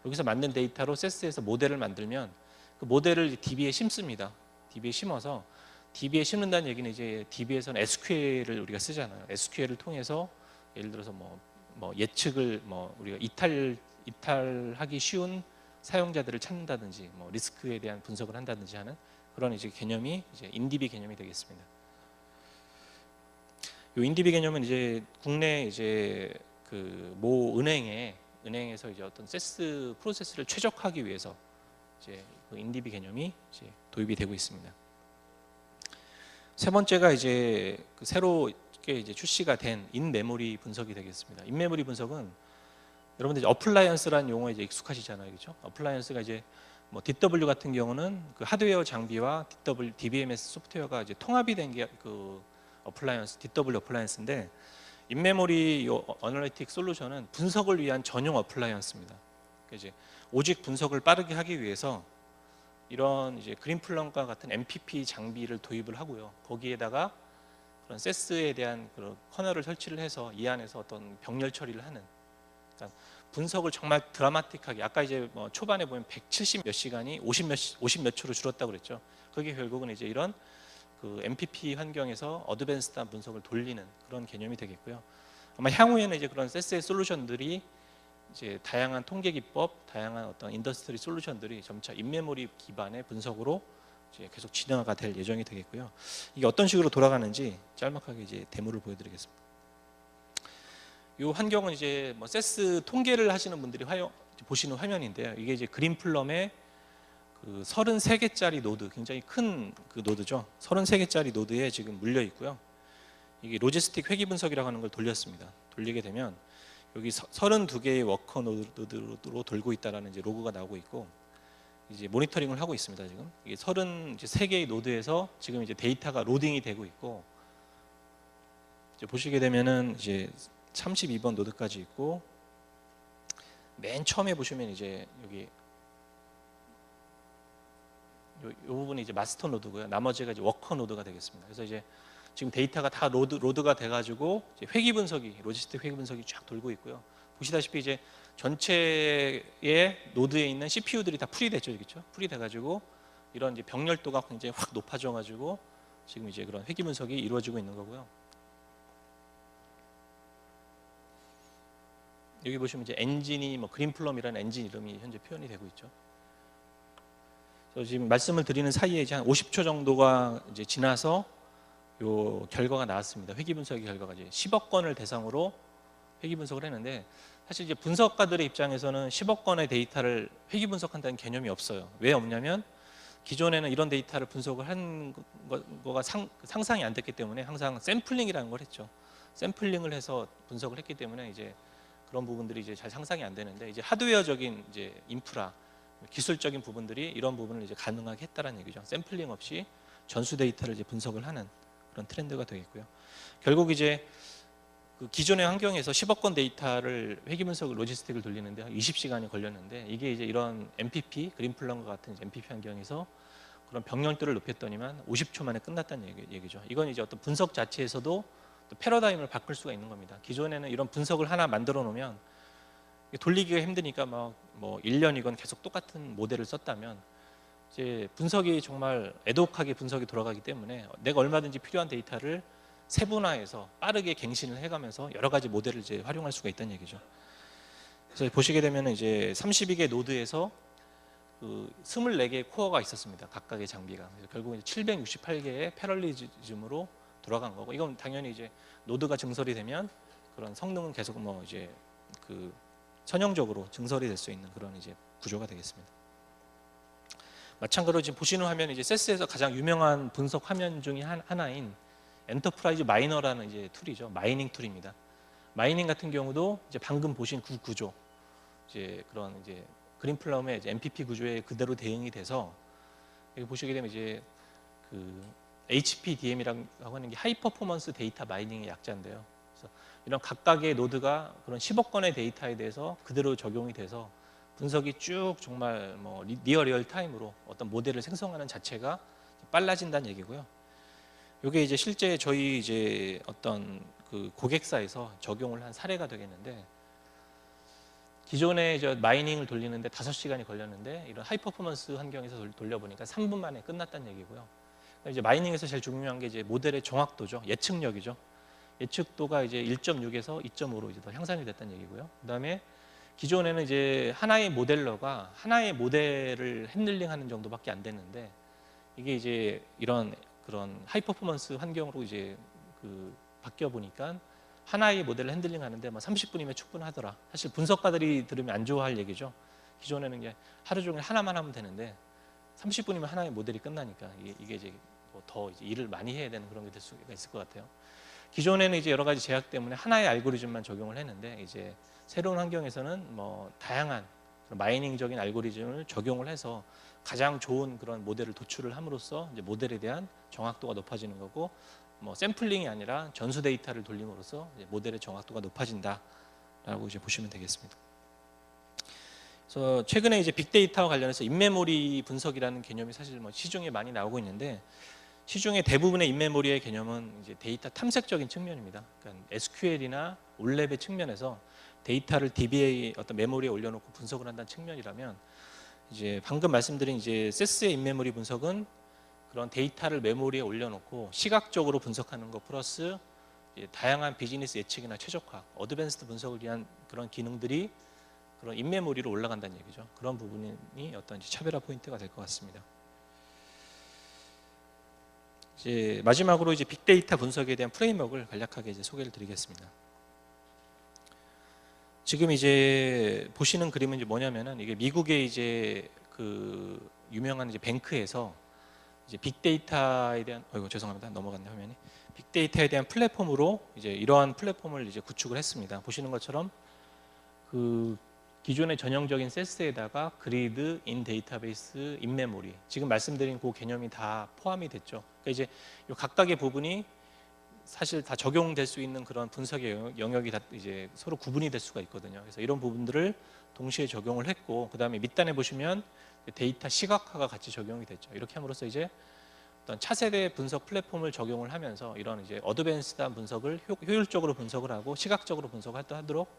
여기서 만든 데이터로 세스에서 모델을 만들면 그 모델을 DB에 심습니다. DB에 심어서, DB에 심는다는 얘기는 이제 DB에서는 SQL을 우리가 쓰잖아요. SQL을 통해서 예를 들어서 뭐 예측을 뭐 우리가 이탈하기 쉬운 사용자들을 찾는다든지, 뭐 리스크에 대한 분석을 한다든지 하는 그런 이제 개념이 이제 인DB 개념이 되겠습니다. 이 인DB 개념은 이제 국내 이제 그 모 은행에서 이제 어떤 세스 프로세스를 최적화하기 위해서 이제 그 인DB 개념이 이제 도입이 되고 있습니다. 세 번째가 이제 그 새롭게 이제 출시가 된 인메모리 분석이 되겠습니다. 인메모리 분석은 여러분들 이제 어플라이언스라는 용어에 이제 익숙하시잖아요, 그렇죠? 어플라이언스가 이제 뭐 DW 같은 경우는 그 하드웨어 장비와 DBMS 소프트웨어가 이제 통합이 된 게 그 어플라이언스, DW 어플라이언스인데, 인메모리 요 어널리틱 솔루션은 분석을 위한 전용 어플라이언스입니다. 그러니까 이제 오직 분석을 빠르게 하기 위해서 이런 이제 그린플럼과 같은 MPP 장비를 도입을 하고요. 거기에다가 그런 세스에 대한 그런 커널을 설치를 해서 이 안에서 어떤 병렬 처리를 하는, 그러니까 분석을 정말 드라마틱하게, 아까 이제 뭐 초반에 보면 170 몇 시간이 50 몇 초로 줄었다고 그랬죠. 그게 결국은 이제 이런 그 MPP 환경에서 어드밴스드한 분석을 돌리는 그런 개념이 되겠고요. 아마 향후에는 이제 그런 세스의 솔루션들이 이제 다양한 통계 기법, 다양한 어떤 인더스트리 솔루션들이 점차 인메모리 기반의 분석으로 이제 계속 진화가 될 예정이 되겠고요. 이게 어떤 식으로 돌아가는지 짤막하게 이제 데모를 보여드리겠습니다. 이 환경은 이제 뭐 세스 통계를 하시는 분들이 보시는 화면인데요. 이게 이제 그린플럼의 그 33개짜리 노드, 굉장히 큰 그 노드죠. 33개짜리 노드에 지금 물려 있고요. 이게 로지스틱 회귀 분석이라고 하는 걸 돌렸습니다. 돌리게 되면 여기 32개의 워커 노드로 돌고 있다라는 이제 로그가 나오고 있고, 이제 모니터링을 하고 있습니다. 지금 이게 33개의 노드에서 지금 이제 데이터가 로딩이 되고 있고, 이제 보시게 되면은 이제 32번 노드까지 있고, 맨 처음에 보시면 이제 여기 이 부분이 이제 마스터 노드고요. 나머지가 이제 워커 노드가 되겠습니다. 그래서 이제 지금 데이터가 다 로드가 돼가지고 이제 회귀 분석이, 로지스틱 회귀 분석이 쫙 돌고 있고요. 보시다시피 이제 전체의 노드에 있는 CPU들이 다 풀이 됐죠, 그렇죠? 풀이 돼가지고 이런 이제 병렬도가 굉장히 확 높아져가지고 지금 이제 그런 회귀 분석이 이루어지고 있는 거고요. 여기 보시면 이제 엔진이 뭐 그린플럼이라는 엔진 이름이 현재 표현이 되고 있죠. 그래서 지금 말씀을 드리는 사이에 이제 한 50초 정도가 이제 지나서 요 결과가 나왔습니다. 회귀 분석의 결과가 이제 10억 건을 대상으로 회귀 분석을 했는데, 사실 이제 분석가들의 입장에서는 10억 건의 데이터를 회귀 분석한다는 개념이 없어요. 왜 없냐면 기존에는 이런 데이터를 분석을 한 거가 상상이 안 됐기 때문에 항상 샘플링이라는 걸 했죠. 샘플링을 해서 분석을 했기 때문에 이제 그런 부분들이 이제 잘 상상이 안 되는데, 이제 하드웨어적인 이제 인프라, 기술적인 부분들이 이런 부분을 이제 가능하게 했다라는 얘기죠. 샘플링 없이 전수 데이터를 이제 분석을 하는 그런 트렌드가 되겠고요. 결국 이제 그 기존의 환경에서 10억 건 데이터를 회귀 분석 로지스틱을 돌리는데 20시간이 걸렸는데, 이게 이제 이런 MPP, 그린플런과 같은 MPP 환경에서 그런 병렬들을 높였더니만 50초 만에 끝났다는 얘기죠. 이건 이제 어떤 분석 자체에서도 또 패러다임을 바꿀 수가 있는 겁니다. 기존에는 이런 분석을 하나 만들어 놓으면 돌리기가 힘드니까 뭐 1년이건 계속 똑같은 모델을 썼다면, 이제 분석이 정말 애독하게 분석이 돌아가기 때문에 내가 얼마든지 필요한 데이터를 세분화해서 빠르게 갱신을 해가면서 여러 가지 모델을 이제 활용할 수가 있다는 얘기죠. 그래서 보시게 되면 이제 32개 노드에서 그 24개의 코어가 있었습니다. 각각의 장비가. 그래서 결국 768개의 패럴리즘으로 돌아간 거고, 이건 당연히 이제 노드가 증설이 되면 그런 성능은 계속 뭐 이제 그 선형적으로 증설이 될 수 있는 그런 이제 구조가 되겠습니다. 마찬가지로 지금 보시는 화면이 이제 세스에서 가장 유명한 분석 화면 중에 하나인 엔터프라이즈 마이너라는 이제 툴이죠. 마이닝 툴입니다. 마이닝 같은 경우도 이제 방금 보신 그 구조, 이제 그런 이제 그린플럼의 이제 MPP 구조에 그대로 대응이 돼서, 여기 보시게 되면 이제 그 HPDM이라고 하는 게 하이 퍼포먼스 데이터 마이닝의 약자인데요. 그래서 이런 각각의 노드가 그런 10억 건의 데이터에 대해서 그대로 적용이 돼서 분석이 쭉 정말 뭐 니어 리얼 타임으로 어떤 모델을 생성하는 자체가 빨라진다는 얘기고요. 이게 이제 실제 저희 이제 어떤 그 고객사에서 적용을 한 사례가 되겠는데, 기존에 이제 마이닝을 돌리는데 5시간이 걸렸는데 이런 하이 퍼포먼스 환경에서 돌려보니까 3분 만에 끝났다는 얘기고요. 이제 마이닝에서 제일 중요한 게 이제 모델의 정확도죠. 예측력이죠. 예측도가 이제 1.6에서 2.5로 이제 더 향상이 됐다는 얘기고요. 그다음에 기존에는 이제 하나의 모델러가 하나의 모델을 핸들링하는 정도밖에 안 됐는데, 이게 이제 이런 그런 하이 퍼포먼스 환경으로 이제 그 바뀌어 보니까 하나의 모델을 핸들링 하는데 뭐 30분이면 충분하더라. 사실 분석가들이 들으면 안 좋아할 얘기죠. 기존에는 이제 하루 종일 하나만 하면 되는데 30분이면 하나의 모델이 끝나니까 이게 이제 뭐 더 이제 일을 많이 해야 되는 그런 게 될 수가 있을 것 같아요. 기존에는 이제 여러 가지 제약 때문에 하나의 알고리즘만 적용을 했는데, 이제 새로운 환경에서는 뭐 다양한 마이닝적인 알고리즘을 적용을 해서 가장 좋은 그런 모델을 도출을 함으로써 이제 모델에 대한 정확도가 높아지는 거고, 뭐 샘플링이 아니라 전수 데이터를 돌림으로써 이제 모델의 정확도가 높아진다라고 이제 보시면 되겠습니다. 그래서 최근에 이제 빅데이터와 관련해서 인메모리 분석이라는 개념이 사실 뭐 시중에 많이 나오고 있는데, 시중의 대부분의 인메모리의 개념은 이제 데이터 탐색적인 측면입니다. 그러니까 SQL이나 올랩의 측면에서 데이터를 DBA 어떤 메모리에 올려놓고 분석을 한다는 측면이라면, 이제 방금 말씀드린 이제 세스의 인메모리 분석은 그런 데이터를 메모리에 올려놓고 시각적으로 분석하는 것 플러스 다양한 비즈니스 예측이나 최적화, 어드밴스드 분석을 위한 그런 기능들이 그런 인메모리로 올라간다는 얘기죠. 그런 부분이 어떤 차별화 포인트가 될 것 같습니다. 이제 마지막으로 이제 빅데이터 분석에 대한 프레임워크를 간략하게 이제 소개를 드리겠습니다. 지금 이제 보시는 그림은 이제 뭐냐면은, 이게 미국의 이제 그 유명한 이제 뱅크에서 이제 빅데이터에 대한 죄송합니다. 넘어갔네 화면이. 빅데이터에 대한 플랫폼으로 이제 이러한 플랫폼을 이제 구축을 했습니다. 보시는 것처럼 그 기존의 전형적인 세스에다가 그리드, 인 데이터베이스, 인 메모리, 지금 말씀드린 그 개념이 다 포함이 됐죠. 그러니까 이제 이 각각의 부분이 사실 다 적용될 수 있는 그런 분석의 영역이 다 이제 서로 구분이 될 수가 있거든요. 그래서 이런 부분들을 동시에 적용을 했고, 그 다음에 밑단에 보시면 데이터 시각화가 같이 적용이 됐죠. 이렇게 함으로써 이제 어떤 차세대 분석 플랫폼을 적용을 하면서 이런 이제 어드밴스드한 분석을 효율적으로 분석을 하고 시각적으로 분석을 하도록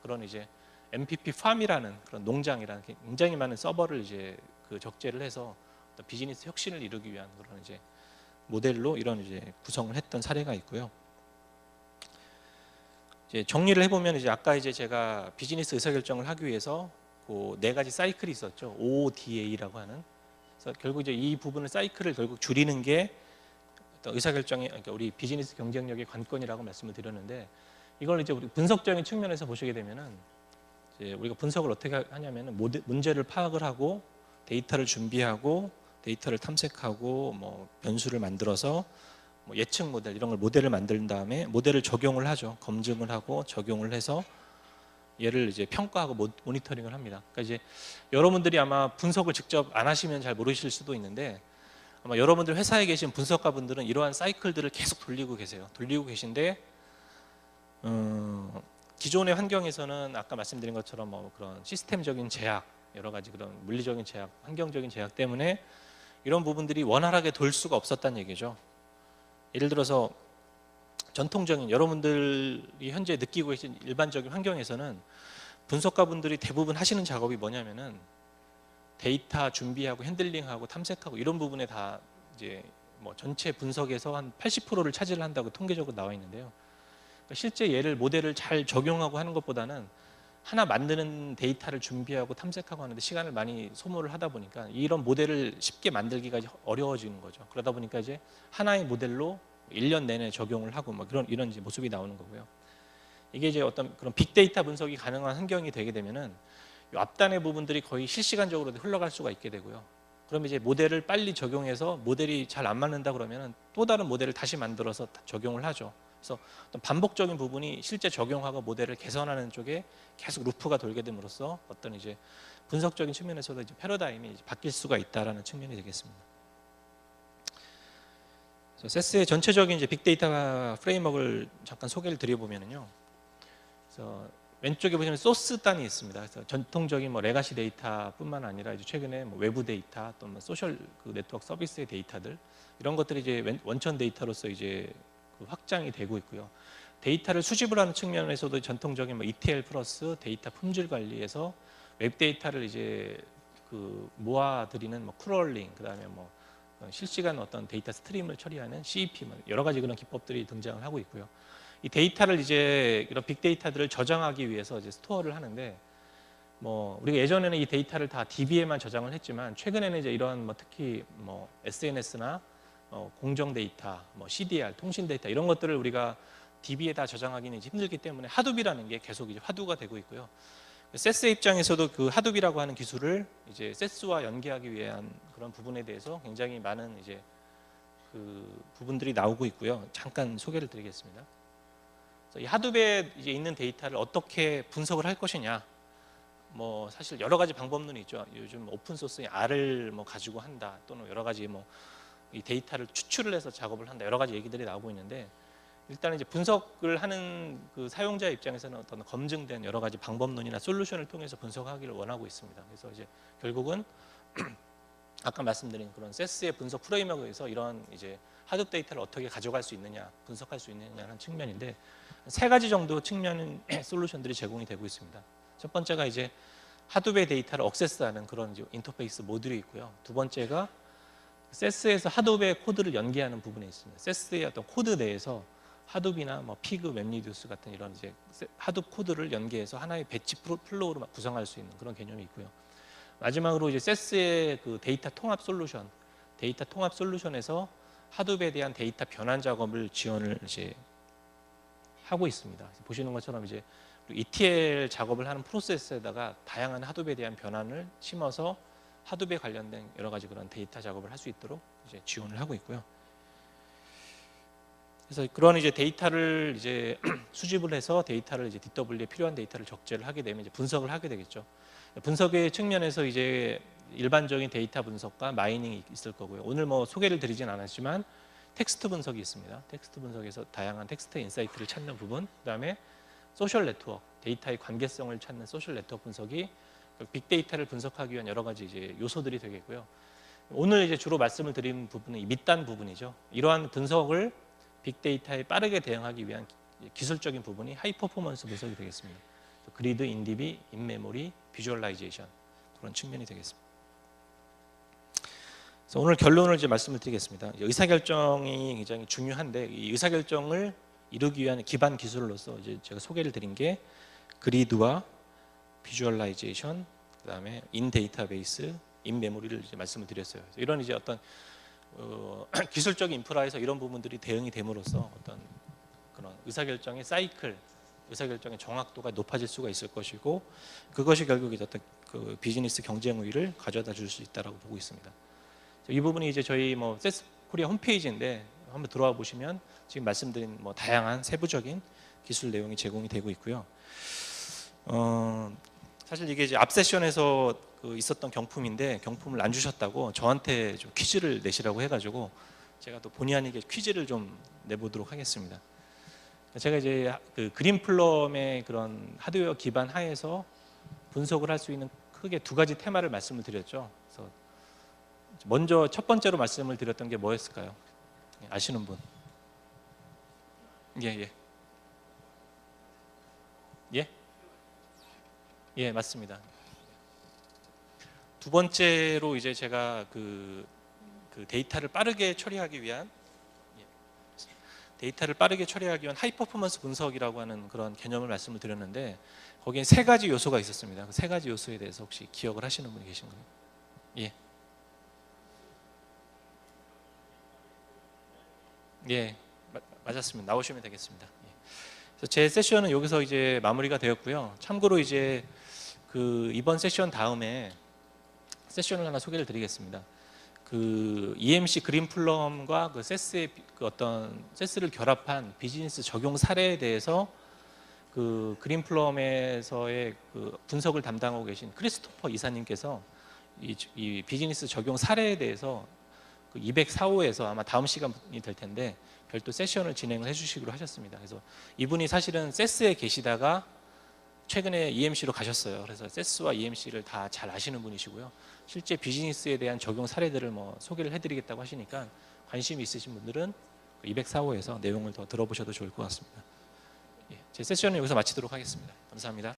그런 이제 MPP 팜이라는 그런 농장이라는 굉장히 많은 서버를 이제 그 적재를 해서 어떤 비즈니스 혁신을 이루기 위한 그런 이제 모델로 이런 이제 구성을 했던 사례가 있고요. 이제 정리를 해보면 이제 아까 이제 제가 비즈니스 의사결정을 하기 위해서 그 4가지 사이클이 있었죠. ODA라고 하는. 그래서 결국 이제 이 부분을 사이클을 결국 줄이는 게 어떤 의사결정의, 그러니까 우리 비즈니스 경쟁력의 관건이라고 말씀을 드렸는데, 이걸 이제 우리 분석적인 측면에서 보시게 되면은 이제 우리가 분석을 어떻게 하냐면은 문제를 파악을 하고 데이터를 준비하고 데이터를 탐색하고 뭐 변수를 만들어서 뭐 예측 모델 이런 걸 모델을 만든 다음에 모델을 적용을 하죠. 검증을 하고 적용을 해서 얘를 이제 평가하고 모니터링을 합니다. 그러니까 이제 여러분들이 아마 분석을 직접 안 하시면 잘 모르실 수도 있는데 아마 여러분들 회사에 계신 분석가분들은 이러한 사이클들을 계속 돌리고 계세요. 돌리고 계신데 기존의 환경에서는 아까 말씀드린 것처럼 뭐 그런 시스템적인 제약, 여러 가지 그런 물리적인 제약, 환경적인 제약 때문에 이런 부분들이 원활하게 돌 수가 없었다는 얘기죠. 예를 들어서 전통적인 여러분들이 현재 느끼고 계신 일반적인 환경에서는 분석가분들이 대부분 하시는 작업이 뭐냐면은 데이터 준비하고 핸들링하고 탐색하고 이런 부분에 다 이제 뭐 전체 분석에서 한 80%를 차지를 한다고 통계적으로 나와 있는데요. 그러니까 실제 얘를 모델을 잘 적용하고 하는 것보다는 하나 만드는 데이터를 준비하고 탐색하고 하는데 시간을 많이 소모를 하다 보니까 이런 모델을 쉽게 만들기가 어려워지는 거죠. 그러다 보니까 이제 하나의 모델로 1년 내내 적용을 하고 뭐 이런 이제 모습이 나오는 거고요. 이게 이제 어떤 그런 빅데이터 분석이 가능한 환경이 되게 되면은 이 앞단의 부분들이 거의 실시간적으로 흘러갈 수가 있게 되고요. 그러면 이제 모델을 빨리 적용해서 모델이 잘 안 맞는다 그러면은 또 다른 모델을 다시 만들어서 적용을 하죠. 그래서 어떤 반복적인 부분이 실제 적용하고 모델을 개선하는 쪽에 계속 루프가 돌게 됨으로써 어떤 이제 분석적인 측면에서도 이제 패러다임이 이제 바뀔 수가 있다라는 측면이 되겠습니다. 세스의 전체적인 이제 빅데이터 프레임워크를 잠깐 소개를 드려보면요. 그래서 왼쪽에 보시면 소스 단이 있습니다. 그래서 전통적인 뭐 레가시 데이터뿐만 아니라 이제 최근에 뭐 외부 데이터 또는 뭐 소셜 그 네트워크 서비스의 데이터들 이런 것들이 이제 원천 데이터로서 이제 그 확장이 되고 있고요. 데이터를 수집을 하는 측면에서도 전통적인 뭐 ETL 플러스 데이터 품질 관리에서 웹 데이터를 이제 그 모아드리는 뭐 크롤링 그다음에 뭐 실시간 어떤 데이터 스트림을 처리하는 CEP 여러 가지 그런 기법들이 등장을 하고 있고요. 이 데이터를 이제 이런 빅데이터들을 저장하기 위해서 이제 스토어를 하는데 뭐 우리가 예전에는 이 데이터를 다 DB에만 저장을 했지만 최근에는 이제 이런 뭐 특히 뭐 SNS나 공정 데이터, 뭐 CDR, 통신 데이터 이런 것들을 우리가 DB에다 저장하기는 이제 힘들기 때문에 하둡이라는 게 계속 이제 화두가 되고 있고요. 세스의 입장에서도 그 하둡이라고 하는 기술을 이제 세스와 연계하기 위한 그런 부분에 대해서 굉장히 많은 이제 그 부분들이 나오고 있고요. 잠깐 소개를 드리겠습니다. 이 하둡에 이제 있는 데이터를 어떻게 분석을 할 것이냐. 뭐 사실 여러 가지 방법론이 있죠. 요즘 오픈 소스의 R을 뭐 가지고 한다 또는 여러 가지 뭐 이 데이터를 추출을 해서 작업을 한다 여러 가지 얘기들이 나오고 있는데 일단 이제 분석을 하는 그 사용자 입장에서는 어떤 검증된 여러 가지 방법론이나 솔루션을 통해서 분석하기를 원하고 있습니다. 그래서 이제 결국은 아까 말씀드린 그런 세스의 분석 프레임워크에서 이런 이제 하둡 데이터를 어떻게 가져갈 수 있느냐, 분석할 수 있느냐는 측면인데 세 가지 정도 측면의 솔루션들이 제공이 되고 있습니다. 첫 번째가 이제 하둡의 데이터를 억세스하는 그런 이제 인터페이스 모듈이 있고요. 두 번째가 세스에서 하둡의 코드를 연계하는 부분에 있습니다. 세스의 어떤 코드 내에서 하둡이나 뭐 피그, 웹리듀스 같은 이런 이제 하둡 코드를 연계해서 하나의 배치 플로우로 구성할 수 있는 그런 개념이 있고요. 마지막으로 이제 세스의 그 데이터 통합 솔루션, 데이터 통합 솔루션에서 하둡에 대한 데이터 변환 작업을 지원을 이제 하고 있습니다. 보시는 것처럼 이제 ETL 작업을 하는 프로세스에다가 다양한 하둡에 대한 변환을 심어서 하둡에 관련된 여러 가지 그런 데이터 작업을 할 수 있도록 이제 지원을 하고 있고요. 그래서 그런 이제 데이터를 이제 수집을 해서 데이터를 이제 DW에 필요한 데이터를 적재를 하게 되면 이제 분석을 하게 되겠죠. 분석의 측면에서 이제 일반적인 데이터 분석과 마이닝이 있을 거고요. 오늘 뭐 소개를 드리진 않았지만 텍스트 분석이 있습니다. 텍스트 분석에서 다양한 텍스트 인사이트를 찾는 부분, 그다음에 소셜 네트워크, 데이터의 관계성을 찾는 소셜 네트워크 분석이 빅데이터를 분석하기 위한 여러 가지 이제 요소들이 되겠고요. 오늘 이제 주로 말씀을 드린 부분은 이 밑단 부분이죠. 이러한 분석을 빅데이터에 빠르게 대응하기 위한 기술적인 부분이 하이 퍼포먼스 분석이 되겠습니다. 그리드, 인디비, 인메모리, 비주얼라이제이션 그런 측면이 되겠습니다. 그래서 오늘 결론을 이제 말씀을 드리겠습니다. 의사결정이 굉장히 중요한데 이 의사결정을 이루기 위한 기반 기술로서 이제 제가 소개를 드린 게 그리드와 비주얼라이제이션, 그다음에 인 데이터베이스, 인 메모리를 이제 말씀을 드렸어요. 이런 이제 어떤 기술적인 인프라에서 이런 부분들이 대응이 됨으로써 어떤 그런 의사결정의 사이클, 의사결정의 정확도가 높아질 수가 있을 것이고 그것이 결국 이제 어떤 그 비즈니스 경쟁 우위를 가져다 줄 수 있다라고 보고 있습니다. 이 부분이 이제 저희 뭐 세스 코리아 홈페이지인데 한번 들어와 보시면 지금 말씀드린 뭐 다양한 세부적인 기술 내용이 제공이 되고 있고요. 사실 이게 이제 앞 세션에서 그 있었던 경품인데 경품을 안 주셨다고 저한테 좀 퀴즈를 내시라고 해가지고 제가 또 본의 아니게 퀴즈를 좀 내보도록 하겠습니다. 제가 이제 그 그린플럼의 그런 하드웨어 기반 하에서 분석을 할 수 있는 크게 두 가지 테마를 말씀을 드렸죠. 그래서 먼저 첫 번째로 말씀을 드렸던 게 뭐였을까요? 아시는 분? 예. 예, 맞습니다. 두 번째로 이제 제가 그 데이터를 빠르게 처리하기 위한 하이 퍼포먼스 분석이라고 하는 그런 개념을 말씀을 드렸는데 거기에 세 가지 요소가 있었습니다. 그 세 가지 요소에 대해서 혹시 기억을 하시는 분이 계신가요? 예, 맞았습니다. 나오시면 되겠습니다. 그래서 제 세션은 여기서 이제 마무리가 되었고요. 참고로 이제 그 이번 세션 다음에 세션을 하나 소개를 드리겠습니다. 그 EMC 그린플럼과 그 세스의 그 어떤 세스를 결합한 비즈니스 적용 사례에 대해서 그 그린플럼에서의 그 분석을 담당하고 계신 크리스토퍼 이사님께서 이 비즈니스 적용 사례에 대해서 그 204호에서 아마 다음 시간이 될 텐데 별도 세션을 진행을 해주시기로 하셨습니다. 그래서 이분이 사실은 세스에 계시다가 최근에 EMC로 가셨어요. 그래서 세스와 EMC를 다 잘 아시는 분이시고요. 실제 비즈니스에 대한 적용 사례들을 뭐 소개를 해드리겠다고 하시니까 관심이 있으신 분들은 204호에서 내용을 더 들어보셔도 좋을 것 같습니다. 제 세션은 여기서 마치도록 하겠습니다. 감사합니다.